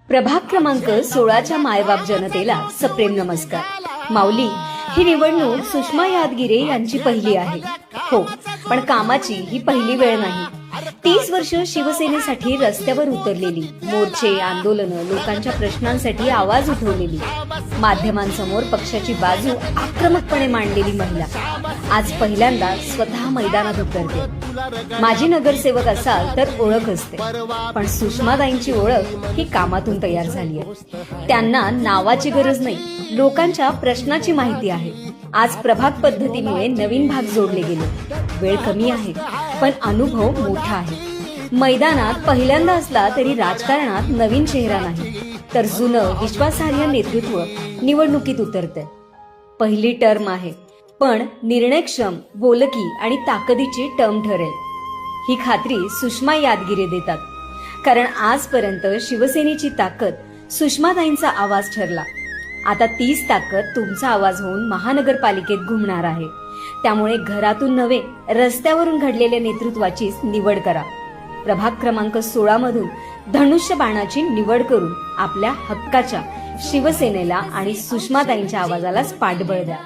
प्रभाग क्रमांक 16च्या मायबाप जनतेला सप्रेम नमस्कार। माऊली, ही निवडणूक सुषमा यादगिरे यांची पहिली आहे। हो, पण कामाची ही पहिली वेळ नाही। 30 वर्ष शिवसेनेसाठी रस्त्यावर उतरलेली, मोर्चे, आंदोलन, लोकांच्या प्रश्नांसाठी आवाज उठवलेली, माध्यमांसमोर पक्षाची बाजू आक्रमकपणे मांडलेली महिला आज पहिल्यांदा स्वतः मैदानात उतरते। माझी नगरसेवक असाल तर ओळख असते, पण सुषमाताईंची ओळख ही कामातून तयार झाली आहे। त्यांना नावाची गरज नाही, लोकांच्या प्रश्नाची माहिती आहे। आज प्रभाग पद्धतीमुळे नवीन भाग जोडले गेले। वेळ कमी आहे, पण अनुभव मोठा आहे। मैदानात पहिल्यांदा असला तरी राजकारणात नवीन चेहरा नाही, तर जुनं विश्वासार्ह नेतृत्व निवडणुकीत उतरते। पहिली टर्म आहे, पण निर्णयक्षम, बोलकी आणि ताकदीची टर्म ठरेल, ही खात्री सुषमा यादगिरे देतात। कारण आजपर्यंत शिवसेनेची ताकद सुषमाताईंचा आवाज ठरला। आता तीच ताकद तुमचा आवाज होऊन महानगरपालिकेत घुमणार आहे। त्यामुळे घरातून नव्हे, रस्त्यावरून घडलेल्या नेतृत्वाचीच निवड करा। प्रभाग क्रमांक 16 मधून धनुष्य बाणाची निवड करून आपल्या हक्काच्या शिवसेनेला आणि सुषमाताईंच्या आवाजालाच पाठबळ द्या।